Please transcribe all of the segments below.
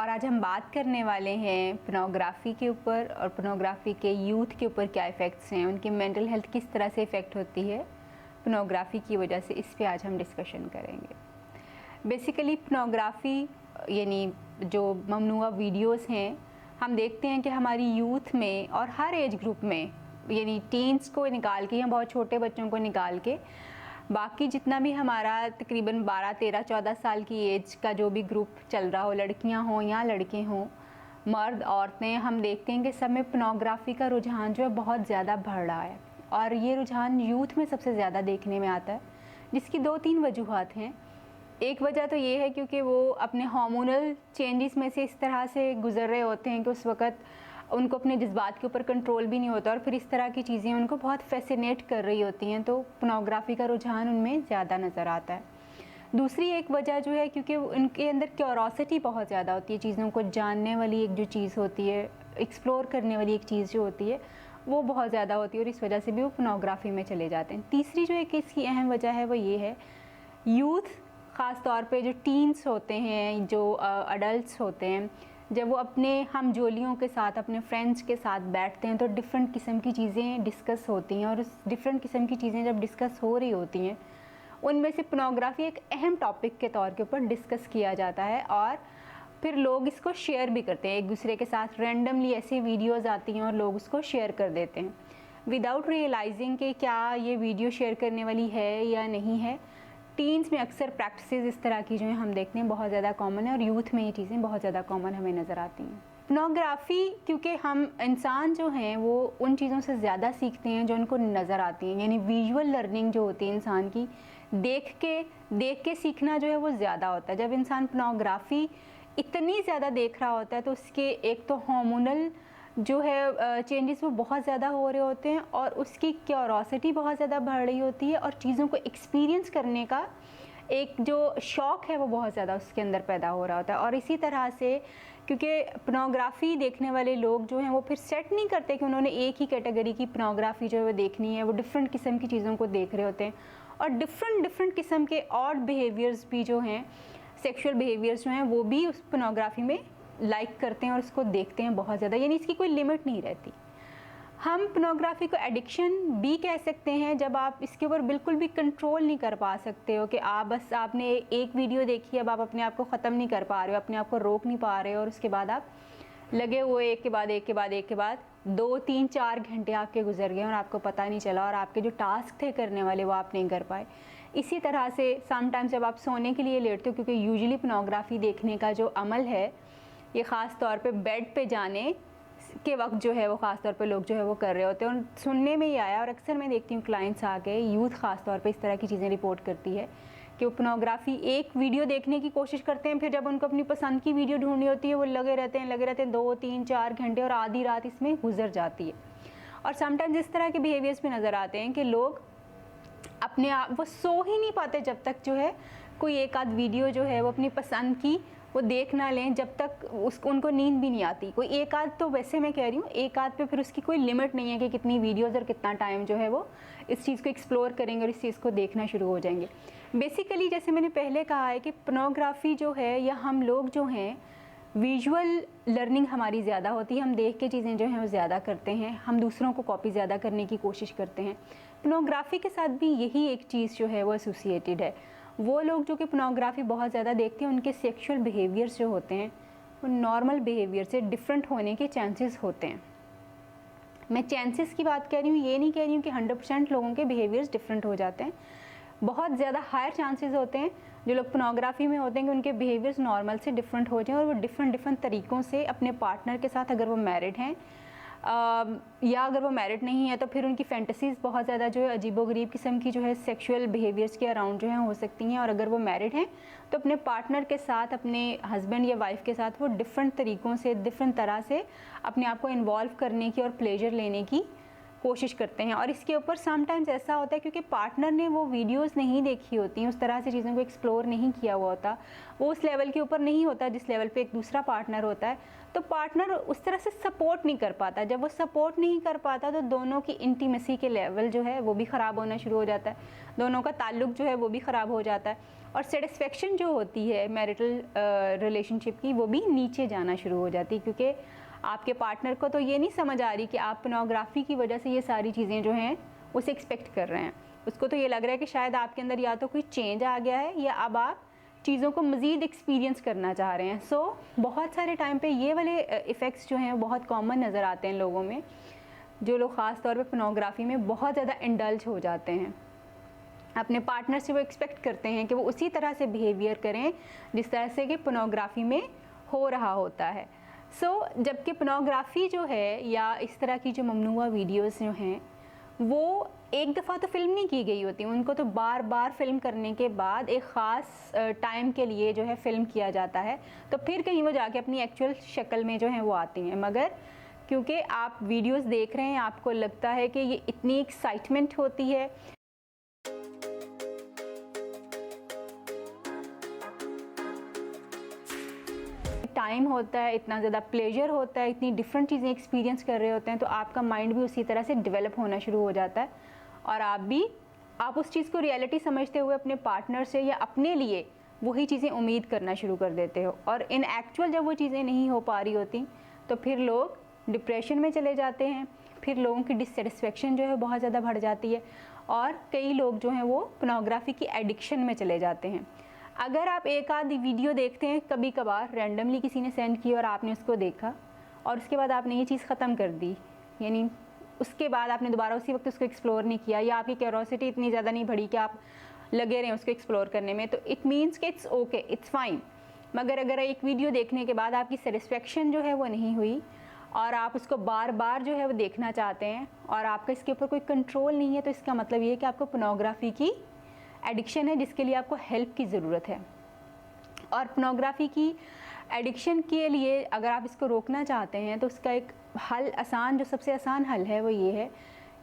और आज हम बात करने वाले हैं पोर्नोग्राफी के ऊपर और पोर्नोग्राफी के यूथ के ऊपर क्या इफ़ेक्ट्स हैं, उनकी मेंटल हेल्थ किस तरह से इफ़ेक्ट होती है पोर्नोग्राफी की वजह से। इस पे आज हम डिस्कशन करेंगे। बेसिकली पोर्नोग्राफी यानी जो ममनुआ वीडियोस हैं, हम देखते हैं कि हमारी यूथ में और हर एज ग्रुप में, यानी टीन्स को निकाल के या बहुत छोटे बच्चों को निकाल के बाकी जितना भी हमारा तकरीबन 12, 13, 14 साल की एज का जो भी ग्रुप चल रहा हो, लड़कियां हों या लड़के हों, मर्द औरतें, हम देखते हैं कि सब में पोर्नोग्राफी का रुझान जो है बहुत ज़्यादा बढ़ रहा है। और ये रुझान यूथ में सबसे ज़्यादा देखने में आता है, जिसकी 2-3 वजूहात हैं। एक वजह तो ये है क्योंकि वो अपने हार्मोनल चेंजेस में से इस तरह से गुजर रहे होते हैं कि उस वक़्त उनको अपने जज्बात के ऊपर कंट्रोल भी नहीं होता और फिर इस तरह की चीज़ें उनको बहुत फैसिनेट कर रही होती हैं, तो पोर्नोग्राफी का रुझान उनमें ज़्यादा नज़र आता है। दूसरी एक वजह जो है क्योंकि उनके अंदर क्यूरोसिटी बहुत ज़्यादा होती है, चीज़ों को जानने वाली एक जो चीज़ होती है, एक्सप्लोर करने वाली एक चीज़ जो होती है वो बहुत ज़्यादा होती है और इस वजह से भी वो पोर्नोग्राफी में चले जाते हैं। तीसरी जो एक इसकी अहम वजह है वो ये है, यूथ ख़ास तौर पे जो टीन्स होते हैं, जो अडल्ट्स होते हैं, जब वो अपने हमजोलियों के साथ, अपने फ्रेंड्स के साथ बैठते हैं तो डिफरेंट किस्म की चीज़ें डिस्कस होती हैं और उस डिफरेंट किस्म की चीज़ें जब डिस्कस हो रही होती हैं, उनमें से पोर्नोग्राफी एक अहम टॉपिक के तौर के ऊपर डिस्कस किया जाता है और फिर लोग इसको शेयर भी करते हैं एक दूसरे के साथ। रैंडमली ऐसी वीडियोज़ आती हैं और लोग उसको शेयर कर देते हैं विदाउट रियलाइजिंग कि क्या ये वीडियो शेयर करने वाली है या नहीं है। टीन्स में अक्सर प्रैक्टिसेस इस तरह की जो है हम देखते हैं बहुत ज़्यादा कॉमन है और यूथ में ये चीज़ें बहुत ज़्यादा कॉमन हमें नज़र आती हैं। पोर्नोग्राफी क्योंकि हम इंसान जो हैं वो उन चीज़ों से ज़्यादा सीखते हैं जो उनको नज़र आती हैं, यानी विजुअल लर्निंग जो होती है इंसान की, देख के सीखना जो है वो ज़्यादा होता है। जब इंसान पोर्नोग्राफी इतनी ज़्यादा देख रहा होता है तो उसके एक तो हार्मोनल जो है चेंजेस वो बहुत ज़्यादा हो रहे होते हैं और उसकी क्यूरोसिटी बहुत ज़्यादा बढ़ रही होती है और चीज़ों को एक्सपीरियंस करने का एक जो शौक़ है वो बहुत ज़्यादा उसके अंदर पैदा हो रहा होता है। और इसी तरह से क्योंकि पोर्नोग्राफी देखने वाले लोग जो हैं वो फिर सेट नहीं करते कि उन्होंने एक ही कैटेगरी की पोर्नोग्राफी जो है वो देखनी है, वो डिफरेंट किस्म की चीज़ों को देख रहे होते हैं और डिफरेंट किस्म के ऑड बिहेवियर्स भी जो हैं, सेक्शुअल बिहेवियर्स जो हैं वो भी उस पोर्नोग्राफी में लाइक करते हैं और उसको देखते हैं बहुत ज़्यादा, यानी इसकी कोई लिमिट नहीं रहती। हम पोर्नोग्राफी को एडिक्शन भी कह सकते हैं जब आप इसके ऊपर बिल्कुल भी कंट्रोल नहीं कर पा सकते हो कि आपने एक वीडियो देखी, अब आप अपने आप को ख़त्म नहीं कर पा रहे हो, अपने आप को रोक नहीं पा रहे हो और उसके बाद आप लगे हुए एक के बाद 2, 3, 4 घंटे आपके गुजर गए और आपको पता नहीं चला और आपके जो टास्क थे करने वाले वो आप नहीं कर पाए। इसी तरह से समटाइम्स जब आप सोने के लिए लेटते हो, क्योंकि यूजुअली पोर्नोग्राफी देखने का जो अमल है ये ख़ास तौर पे बेड पे जाने के वक्त जो है वो ख़ास तौर पे लोग जो है वो कर रहे होते हैं और सुनने में ही आया और अक्सर मैं देखती हूँ क्लाइंट्स आके, यूथ ख़ास तौर पे इस तरह की चीज़ें रिपोर्ट करती है कि वो पोर्नोग्राफी एक वीडियो देखने की कोशिश करते हैं, फिर जब उनको अपनी पसंद की वीडियो ढूंढनी होती है वो लगे रहते हैं 2, 3, 4 घंटे और आधी रात इसमें गुजर जाती है। और समटाइम्स इस तरह के बिहेवियर्स भी नज़र आते हैं कि लोग अपने आप वो सो ही नहीं पाते जब तक जो है कोई एक आध वीडियो जो है वो अपनी पसंद की वो देख ना लें, जब तक उनको नींद भी नहीं आती। कोई एक आध तो वैसे मैं कह रही हूँ, एक आध पे फिर उसकी कोई लिमिट नहीं है कि कितनी वीडियोज़ और कितना टाइम जो है वो इस चीज़ को एक्सप्लोर करेंगे और इस चीज़ को देखना शुरू हो जाएंगे। बेसिकली जैसे मैंने पहले कहा है कि पोर्नोग्राफी जो है या हम लोग जो हैं विजुअल लर्निंग हमारी ज़्यादा होती है, हम देख के चीज़ें जो हैं वो ज़्यादा करते हैं, हम दूसरों को कॉपी ज़्यादा करने की कोशिश करते हैं। पोर्नोग्राफी के साथ भी यही एक चीज़ जो है वो एसोसिएटेड है। वो लोग जो कि पोर्नोग्राफी बहुत ज़्यादा देखते हैं उनके सेक्सुअल बिहेवियर्स जो होते हैं वो नॉर्मल बिहेवियर से डिफरेंट होने के चांसेस होते हैं। मैं चांसेस की बात कह रही हूँ, ये नहीं कह रही हूँ कि 100% लोगों के बिहेवियर्स डिफरेंट हो जाते हैं। बहुत ज़्यादा हायर चांसेस होते हैं जो लोग पोर्नोग्राफी में होते हैं कि उनके बिहेवियर्स नॉर्मल से डिफरेंट हो जाएं और वो डिफरेंट तरीक़ों से अपने पार्टनर के साथ, अगर वो मैरिड हैं या अगर वो मैरिड नहीं है तो फिर उनकी फैंटेसीज़ बहुत ज़्यादा जो है अजीबोगरीब किस्म की जो है सेक्सुअल बिहेवियर्स के अराउंड जो है हो सकती हैं। और अगर वो मैरिड हैं तो अपने पार्टनर के साथ, अपने हस्बैंड या वाइफ के साथ वो डिफरेंट तरीक़ों से, डिफरेंट तरह से अपने आप को इन्वॉल्व करने की और प्लेजर लेने की कोशिश करते हैं। और इसके ऊपर समटाइम्स ऐसा होता है क्योंकि पार्टनर ने वो वीडियोस नहीं देखी होती, उस तरह से चीज़ों को एक्सप्लोर नहीं किया हुआ होता, वो उस लेवल के ऊपर नहीं होता जिस लेवल पे एक दूसरा पार्टनर होता है, तो पार्टनर उस तरह से सपोर्ट नहीं कर पाता। जब वो सपोर्ट नहीं कर पाता तो दोनों की इंटीमेसी के लेवल जो है वो भी ख़राब होना शुरू हो जाता है, दोनों का ताल्लुक़ जो है वो भी ख़राब हो जाता है। और सेटिस्फेक्शन जो होती है मैरिटल रिलेशनशिप की वो भी नीचे जाना शुरू हो जाती है, क्योंकि आपके पार्टनर को तो ये नहीं समझ आ रही कि आप पोर्नोग्राफी की वजह से ये सारी चीज़ें जो हैं उसे एक्सपेक्ट कर रहे हैं। उसको तो ये लग रहा है कि शायद आपके अंदर या तो कोई चेंज आ गया है या अब आप चीज़ों को मज़ीद एक्सपीरियंस करना चाह रहे हैं। सो बहुत सारे टाइम पे ये वाले इफ़ेक्ट्स जो हैं बहुत कॉमन नज़र आते हैं लोगों में, जो लोग ख़ास तौर पे पोर्नोग्राफी में बहुत ज़्यादा इंडल्ज हो जाते हैं। अपने पार्टनर से वो एक्सपेक्ट करते हैं कि वो उसी तरह से बिहेवियर करें जिस तरह से कि पोर्नोग्राफी में हो रहा होता है। जबकि पोर्नोग्राफी जो है या इस तरह की जो ममनुआ वीडियोस जो हैं वो एक दफ़ा तो फिल्म नहीं की गई होती, उनको तो बार बार फिल्म करने के बाद एक ख़ास टाइम के लिए जो है फिल्म किया जाता है, तो फिर कहीं वो जाके अपनी एक्चुअल शक्ल में जो है वो आती हैं। मगर क्योंकि आप वीडियोस देख रहे हैं, आपको लगता है कि ये इतनी एक्साइटमेंट होती है, टाइम होता है, इतना ज़्यादा प्लेजर होता है, इतनी डिफरेंट चीज़ें एक्सपीरियंस कर रहे होते हैं, तो आपका माइंड भी उसी तरह से डेवलप होना शुरू हो जाता है और आप उस चीज़ को रियलिटी समझते हुए अपने पार्टनर से या अपने लिए वही चीज़ें उम्मीद करना शुरू कर देते हो। और इन एक्चुअल जब वो चीज़ें नहीं हो पा रही होती तो फिर लोग डिप्रेशन में चले जाते हैं, फिर लोगों की डिससेटिस्फेक्शन जो है बहुत ज़्यादा बढ़ जाती है और कई लोग जो हैं वो पोर्नोग्राफी की एडिक्शन में चले जाते हैं। अगर आप एक आधी वीडियो देखते हैं कभी कभार, रैंडमली किसी ने सेंड की और आपने उसको देखा और उसके बाद आपने ये चीज़ ख़त्म कर दी, यानी उसके बाद आपने दोबारा उसी वक्त उसको एक्सप्लोर नहीं किया या आपकी क्यूरोसिटी इतनी ज़्यादा नहीं बढ़ी कि आप लगे रहें उसको एक्सप्लोर करने में, तो इट मीन्स कि इट्स ओके, इट्स फाइन। मगर अगर एक वीडियो देखने के बाद आपकी सेटिस्फेक्शन जो है वो नहीं हुई और आप उसको बार बार जो है वो देखना चाहते हैं और आपका इसके ऊपर कोई कंट्रोल नहीं है, तो इसका मतलब ये है कि आपको पोर्नोग्राफी की एडिक्शन है जिसके लिए आपको हेल्प की ज़रूरत है। और पोर्नोग्राफी की एडिक्शन के लिए अगर आप इसको रोकना चाहते हैं तो उसका एक हल जो सबसे आसान हल है वो ये है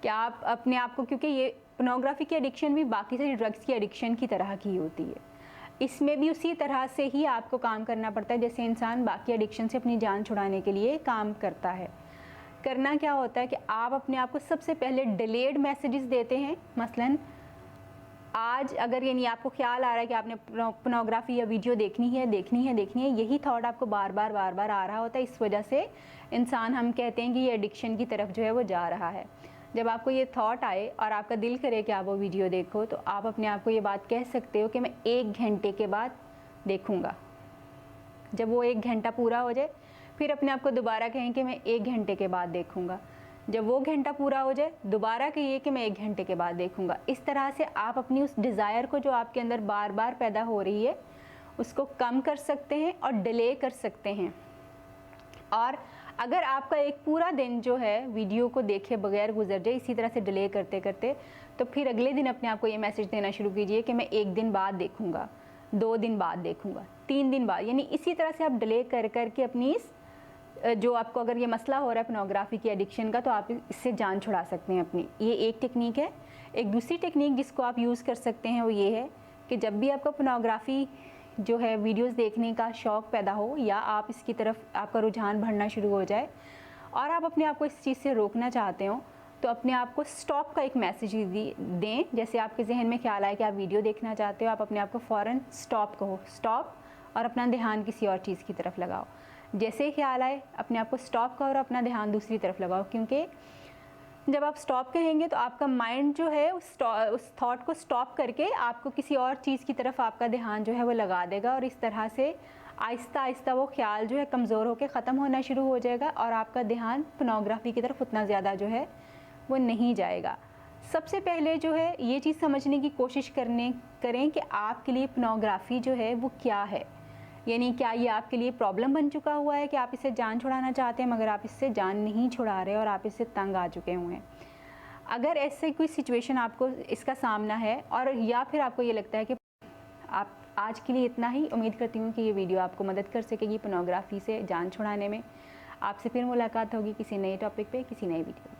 कि आप अपने आप को, क्योंकि ये पोर्नोग्राफी की एडिक्शन भी बाकी सारी ड्रग्स की एडिक्शन की तरह की होती है, इसमें भी उसी तरह से ही आपको काम करना पड़ता है जैसे इंसान बाकी एडिक्शन से अपनी जान छुड़ाने के लिए काम करता है। करना क्या होता है कि आप अपने आप को सबसे पहले डिलेड मैसेजेस देते हैं। मसलन आज अगर यानी आपको ख्याल आ रहा है कि आपने पोर्नोग्राफी या वीडियो देखनी है, यही थॉट आपको बार बार आ रहा होता है, इस वजह से इंसान हम कहते हैं कि ये एडिक्शन की तरफ जो है वो जा रहा है। जब आपको ये थॉट आए और आपका दिल करे कि आप वो वीडियो देखो, तो आप अपने आप को ये बात कह सकते हो कि मैं 1 घंटे के बाद देखूँगा। जब वो 1 घंटा पूरा हो जाए फिर अपने आप को दोबारा कहें कि मैं 1 घंटे के बाद देखूँगा। जब वो घंटा पूरा हो जाए दोबारा कहिए कि मैं 1 घंटे के बाद देखूँगा। इस तरह से आप अपनी उस डिज़ायर को जो आपके अंदर बार बार पैदा हो रही है उसको कम कर सकते हैं और डिले कर सकते हैं। और अगर आपका एक पूरा दिन जो है वीडियो को देखे बगैर गुजर जाए इसी तरह से डिले करते करते, तो फिर अगले दिन अपने आप को ये मैसेज देना शुरू कीजिए कि मैं 1 दिन बाद देखूँगा, 2 दिन बाद देखूँगा, 3 दिन बाद, यानी इसी तरह से आप डिले कर करके अपनी इस जो आपको अगर ये मसला हो रहा है पोर्नोग्राफी की एडिक्शन का, तो आप इससे जान छुड़ा सकते हैं अपनी। ये एक टेक्निक है। एक दूसरी टेक्निक जिसको आप यूज़ कर सकते हैं वो ये है कि जब भी आपको पोर्नोग्राफी जो है वीडियोस देखने का शौक़ पैदा हो या आप इसकी तरफ आपका रुझान बढ़ना शुरू हो जाए और आप अपने आप को इस चीज़ से रोकना चाहते हो, तो अपने आप को स्टॉप का एक मैसेज दें। जैसे आपके जहन में ख्याल आए कि आप वीडियो देखना चाहते हो, आप अपने आप को फ़ौरन स्टॉप कहो, स्टॉप, और अपना ध्यान किसी और चीज़ की तरफ लगाओ। जैसे ही ख्याल आए अपने आप को स्टॉप करो और अपना ध्यान दूसरी तरफ लगाओ, क्योंकि जब आप स्टॉप कहेंगे तो आपका माइंड जो है उस थॉट को स्टॉप करके आपको किसी और चीज़ की तरफ आपका ध्यान जो है वो लगा देगा और इस तरह से आहिस्ता आहिस्ता वो ख्याल जो है कमज़ोर होकर ख़त्म होना शुरू हो जाएगा और आपका ध्यान पोर्नोग्राफी की तरफ उतना ज़्यादा जो है वो नहीं जाएगा। सबसे पहले जो है ये चीज़ समझने की कोशिश करें कि आपके लिए पोर्नोग्राफी जो है वो क्या है, यानी क्या ये आपके लिए प्रॉब्लम बन चुका हुआ है कि आप इससे जान छुड़ाना चाहते हैं मगर आप इससे जान नहीं छुड़ा रहे और आप इससे तंग आ चुके हुए हैं। अगर ऐसे कोई सिचुएशन आपको इसका सामना है और या फिर आपको ये लगता है कि आप आज के लिए इतना ही, उम्मीद करती हूँ कि ये वीडियो आपको मदद कर सकेगी पोर्नोग्राफी से जान छुड़ाने में। आपसे फिर मुलाकात होगी किसी नए टॉपिक पे, किसी नई वीडियो।